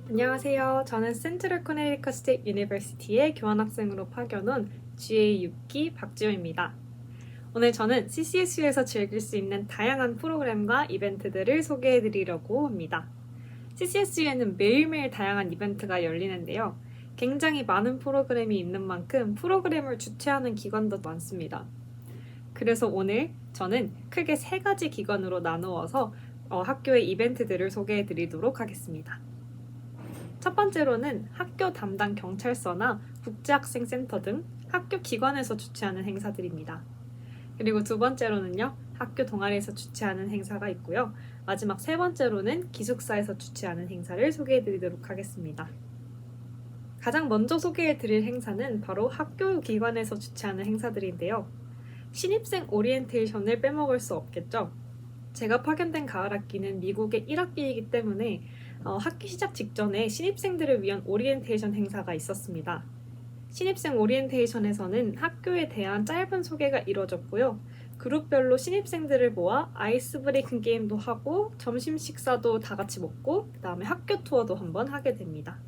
안녕하세요. 저는 센트럴 코네티컷 스테이트 유니버시티에 교환학생으로 파견 온 GA6기 박지호입니다. 오늘 저는 CCSU에서 즐길 수 있는 다양한 프로그램과 이벤트들을 소개해드리려고 합니다. CCSU에는 매일매일 다양한 이벤트가 열리는데요. 굉장히 많은 프로그램이 있는 만큼 프로그램을 주최하는 기관도 많습니다. 그래서 오늘 저는 크게 3가지 기관으로 나누어서 학교의 이벤트들을 소개해드리도록 하겠습니다. 첫 번째로는 학교 담당 경찰서나 국제학생센터 등 학교 기관에서 주최하는 행사들입니다. 그리고 두 번째로는요, 학교 동아리에서 주최하는 행사가 있고요. 마지막 세 번째로는 기숙사에서 주최하는 행사를 소개해드리도록 하겠습니다. 가장 먼저 소개해드릴 행사는 바로 학교 기관에서 주최하는 행사들인데요. 신입생 오리엔테이션을 빼먹을 수 없겠죠. 제가 파견된 가을 학기는 미국의 1학기이기 때문에 학기 시작 직전에 신입생들을 위한 오리엔테이션 행사가 있었습니다. 신입생 오리엔테이션에서는 학교에 대한 짧은 소개가 이루어졌고요. 그룹별로 신입생들을 모아 아이스 브레이킹 게임도 하고 점심 식사도 다 같이 먹고 그 다음에 학교 투어도 한번 하게 됩니다.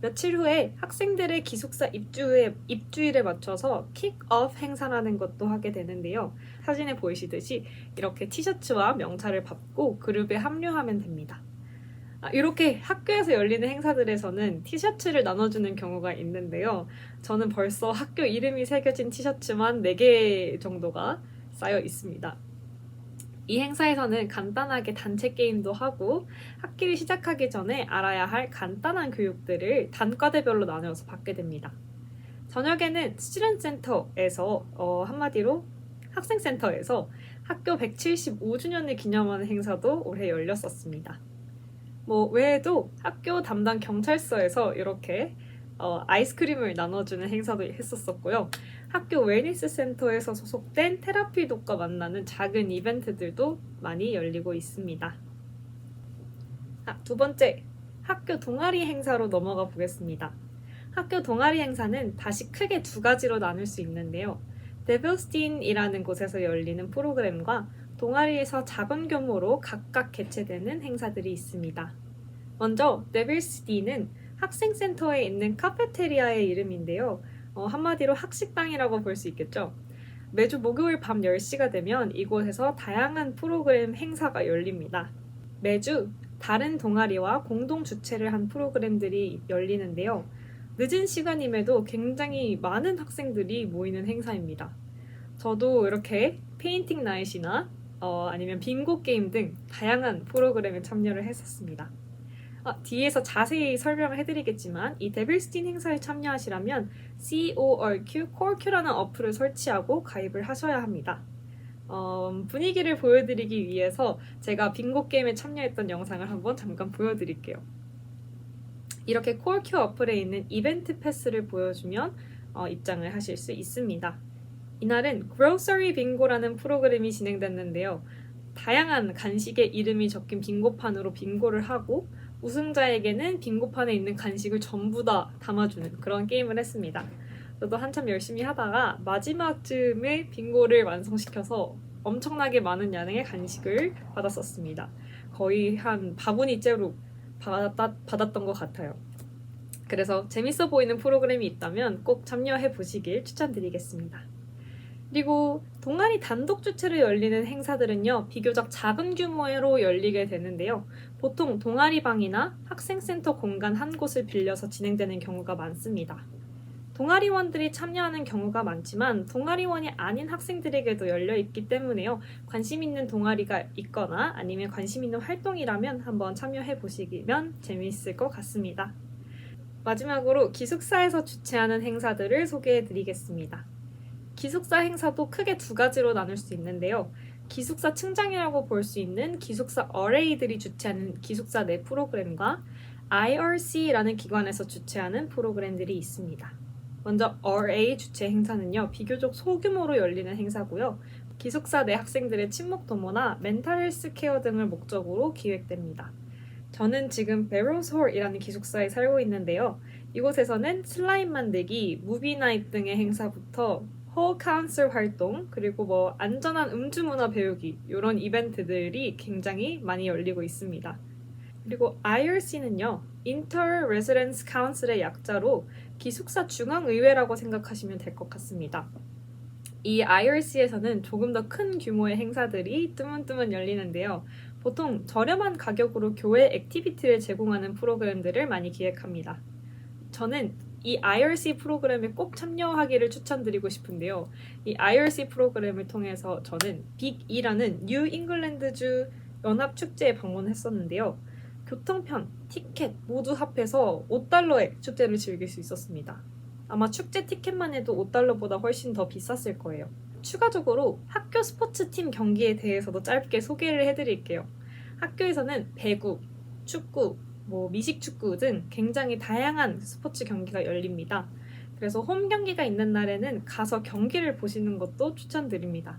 며칠 후에 학생들의 기숙사 입주일에 맞춰서 킥오프 행사라는 것도 하게 되는데요. 사진에 보이시듯이 이렇게 티셔츠와 명찰을 받고 그룹에 합류하면 됩니다. 이렇게 학교에서 열리는 행사들에서는 티셔츠를 나눠주는 경우가 있는데요. 저는 벌써 학교 이름이 새겨진 티셔츠만 4개 정도가 쌓여 있습니다. 이 행사에서는 간단하게 단체 게임도 하고 학기를 시작하기 전에 알아야 할 간단한 교육들을 단과대별로 나누어서 받게 됩니다. 저녁에는 스튜던트센터에서 한마디로 학생센터에서 학교 175주년을 기념하는 행사도 올해 열렸었습니다. 외에도 학교 담당 경찰서에서 이렇게 아이스크림을 나눠주는 행사도 했었었고요. 학교 웰니스 센터에서 소속된 테라피독과 만나는 작은 이벤트들도 많이 열리고 있습니다. 두 번째, 학교 동아리 행사로 넘어가 보겠습니다. 학교 동아리 행사는 다시 크게 2가지로 나눌 수 있는데요. 데빌스틴이라는 곳에서 열리는 프로그램과 동아리에서 작은 규모로 각각 개최되는 행사들이 있습니다. 먼저 데빌스틴은 학생센터에 있는 카페테리아의 이름인데요. 한마디로 학식당이라고 볼 수 있겠죠. 매주 목요일 밤 10시가 되면 이곳에서 다양한 프로그램 행사가 열립니다. 매주 다른 동아리와 공동 주최를 한 프로그램들이 열리는데요. 늦은 시간임에도 굉장히 많은 학생들이 모이는 행사입니다. 저도 이렇게 페인팅 나잇이나 아니면 빙고 게임 등 다양한 프로그램에 참여를 했었습니다. 뒤에서 자세히 설명을 해드리겠지만 이 데빌스틴 행사에 참여하시려면 CORQ라는 어플을 설치하고 가입을 하셔야 합니다. 분위기를 보여드리기 위해서 제가 빙고 게임에 참여했던 영상을 한번 잠깐 보여드릴게요. 이렇게 CORQ 어플에 있는 이벤트 패스를 보여주면 입장을 하실 수 있습니다. 이날은 Grocery 빙고라는 프로그램이 진행됐는데요. 다양한 간식의 이름이 적힌 빙고판으로 빙고를 하고 우승자에게는 빙고판에 있는 간식을 전부 다 담아주는 그런 게임을 했습니다. 저도 한참 열심히 하다가 마지막쯤에 빙고를 완성시켜서 엄청나게 많은 양의 간식을 받았었습니다. 거의 한 바구니째로 받았던 것 같아요. 그래서 재밌어 보이는 프로그램이 있다면 꼭 참여해 보시길 추천드리겠습니다. 그리고 동아리 단독 주최로 열리는 행사들은요, 비교적 작은 규모로 열리게 되는데요. 보통 동아리방이나 학생센터 공간 한 곳을 빌려서 진행되는 경우가 많습니다. 동아리원들이 참여하는 경우가 많지만 동아리원이 아닌 학생들에게도 열려 있기 때문에요. 관심 있는 동아리가 있거나 아니면 관심 있는 활동이라면 한번 참여해 보시면 재미있을 것 같습니다. 마지막으로 기숙사에서 주최하는 행사들을 소개해 드리겠습니다. 기숙사 행사도 크게 2가지로 나눌 수 있는데요. 기숙사 층장이라고 볼 수 있는 기숙사 RA들이 주최하는 기숙사 내 프로그램과 IRC라는 기관에서 주최하는 프로그램들이 있습니다. 먼저 RA 주최 행사는요, 비교적 소규모로 열리는 행사고요. 기숙사 내 학생들의 친목 도모나 멘탈 헬스 케어 등을 목적으로 기획됩니다. 저는 지금 베로스홀이라는 기숙사에 살고 있는데요. 이곳에서는 슬라임 만들기, 무비 나잇 등의 행사부터 허 카운슬 활동, 그리고 뭐 안전한 음주 문화 배우기 이런 이벤트들이 굉장히 많이 열리고 있습니다. 그리고 IRC는요, Inter Residence Council의 약자로 기숙사 중앙의회라고 생각하시면 될 것 같습니다. 이 IRC에서는 조금 더 큰 규모의 행사들이 뜨문뜨문 열리는데요. 보통 저렴한 가격으로 교회 액티비티를 제공하는 프로그램들을 많이 기획합니다. 저는 이 IRC 프로그램에 꼭 참여하기를 추천드리고 싶은데요. 이 IRC 프로그램을 통해서 저는 빅2라는 뉴 잉글랜드주 연합축제에 방문했었는데요. 교통편, 티켓 모두 합해서 $5에 축제를 즐길 수 있었습니다. 아마 축제 티켓만 해도 $5보다 훨씬 더 비쌌을 거예요. 추가적으로 학교 스포츠팀 경기에 대해서도 짧게 소개를 해드릴게요. 학교에서는 배구, 축구, 미식축구 등 굉장히 다양한 스포츠 경기가 열립니다. 그래서 홈 경기가 있는 날에는 가서 경기를 보시는 것도 추천드립니다.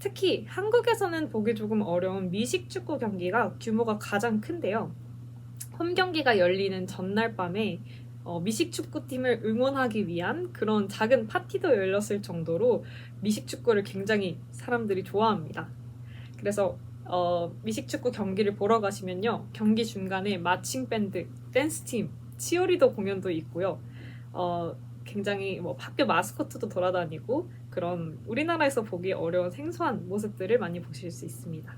특히 한국에서는 보기 조금 어려운 미식축구 경기가 규모가 가장 큰데요. 홈 경기가 열리는 전날 밤에 미식축구팀을 응원하기 위한 그런 작은 파티도 열렸을 정도로 미식축구를 굉장히 사람들이 좋아합니다. 그래서 미식축구 경기를 보러 가시면요, 경기 중간에 마칭밴드, 댄스팀, 치어리더 공연도 있고요. 굉장히 학교 마스코트도 돌아다니고 그런 우리나라에서 보기 어려운 생소한 모습들을 많이 보실 수 있습니다.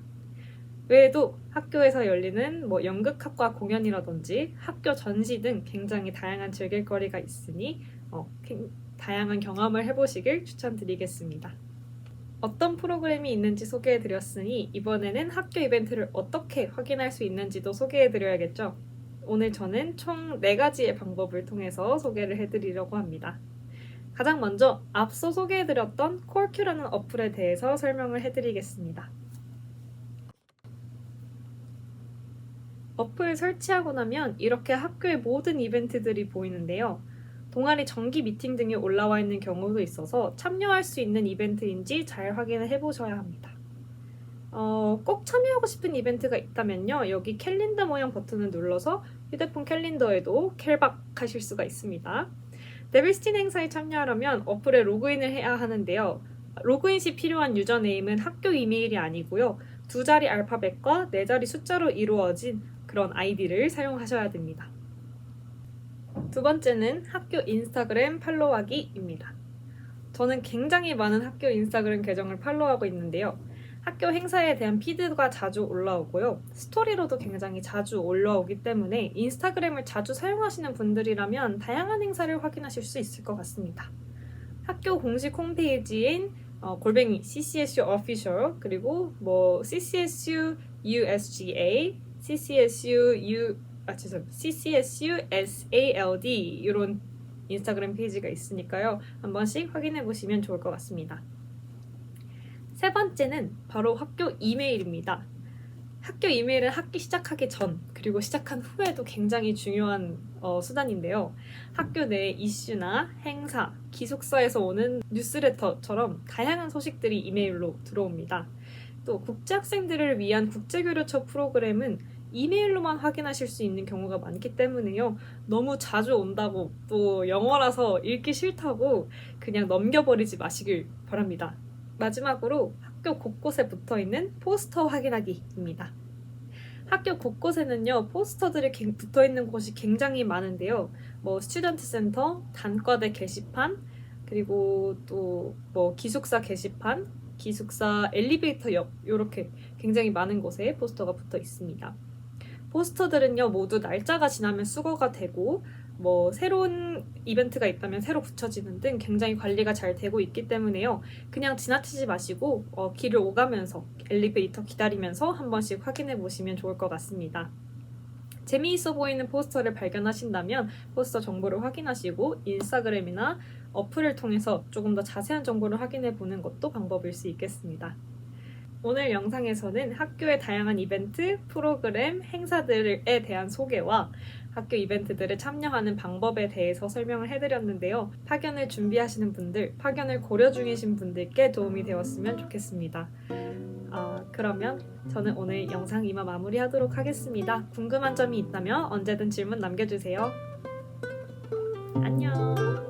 외에도 학교에서 열리는 연극학과 공연이라든지 학교 전시 등 굉장히 다양한 즐길거리가 있으니 다양한 경험을 해보시길 추천드리겠습니다. 어떤 프로그램이 있는지 소개해드렸으니 이번에는 학교 이벤트를 어떻게 확인할 수 있는지도 소개해드려야겠죠? 오늘 저는 총 4가지의 방법을 통해서 소개를 해드리려고 합니다. 가장 먼저 앞서 소개해드렸던 콜큐라는 어플에 대해서 설명을 해드리겠습니다. 어플 설치하고 나면 이렇게 학교의 모든 이벤트들이 보이는데요. 동아리 정기 미팅 등이 올라와 있는 경우도 있어서 참여할 수 있는 이벤트인지 잘 확인을 해보셔야 합니다. 꼭 참여하고 싶은 이벤트가 있다면요, 여기 캘린더 모양 버튼을 눌러서 휴대폰 캘린더에도 캘박하실 수가 있습니다. 데빌스틴 행사에 참여하려면 어플에 로그인을 해야 하는데요. 로그인 시 필요한 유저네임은 학교 이메일이 아니고요, 2자리 알파벳과 4자리 숫자로 이루어진 그런 아이디를 사용하셔야 됩니다. 두 번째는 학교 인스타그램 팔로우하기입니다. 저는 굉장히 많은 학교 인스타그램 계정을 팔로우하고 있는데요. 학교 행사에 대한 피드가 자주 올라오고요. 스토리로도 굉장히 자주 올라오기 때문에 인스타그램을 자주 사용하시는 분들이라면 다양한 행사를 확인하실 수 있을 것 같습니다. 학교 공식 홈페이지인 @ CCSU Official, 그리고 CCSU USGA, CCSU SALD 이런 인스타그램 페이지가 있으니까요. 한 번씩 확인해 보시면 좋을 것 같습니다. 세 번째는 바로 학교 이메일입니다. 학교 이메일은 학기 시작하기 전 그리고 시작한 후에도 굉장히 중요한 수단인데요. 학교 내 이슈나 행사, 기숙사에서 오는 뉴스레터처럼 다양한 소식들이 이메일로 들어옵니다. 또 국제학생들을 위한 국제교류처 프로그램은 이메일로만 확인하실 수 있는 경우가 많기 때문에요. 너무 자주 온다고 또 영어라서 읽기 싫다고 그냥 넘겨버리지 마시길 바랍니다. 마지막으로 학교 곳곳에 붙어있는 포스터 확인하기입니다. 학교 곳곳에는요, 포스터들이 붙어있는 곳이 굉장히 많은데요. 스튜던트 센터, 단과대 게시판, 그리고 또 기숙사 게시판, 기숙사 엘리베이터 옆, 이렇게 굉장히 많은 곳에 포스터가 붙어 있습니다. 포스터들은요, 모두 날짜가 지나면 수거가 되고 새로운 이벤트가 있다면 새로 붙여지는 등 굉장히 관리가 잘 되고 있기 때문에요. 그냥 지나치지 마시고 길을 오가면서 엘리베이터 기다리면서 한 번씩 확인해 보시면 좋을 것 같습니다. 재미있어 보이는 포스터를 발견하신다면 포스터 정보를 확인하시고 인스타그램이나 어플을 통해서 조금 더 자세한 정보를 확인해 보는 것도 방법일 수 있겠습니다. 오늘 영상에서는 학교의 다양한 이벤트, 프로그램, 행사들에 대한 소개와 학교 이벤트들에 참여하는 방법에 대해서 설명을 해드렸는데요. 파견을 준비하시는 분들, 파견을 고려 중이신 분들께 도움이 되었으면 좋겠습니다. 그러면 저는 오늘 영상 이만 마무리하도록 하겠습니다. 궁금한 점이 있다면 언제든 질문 남겨주세요. 안녕.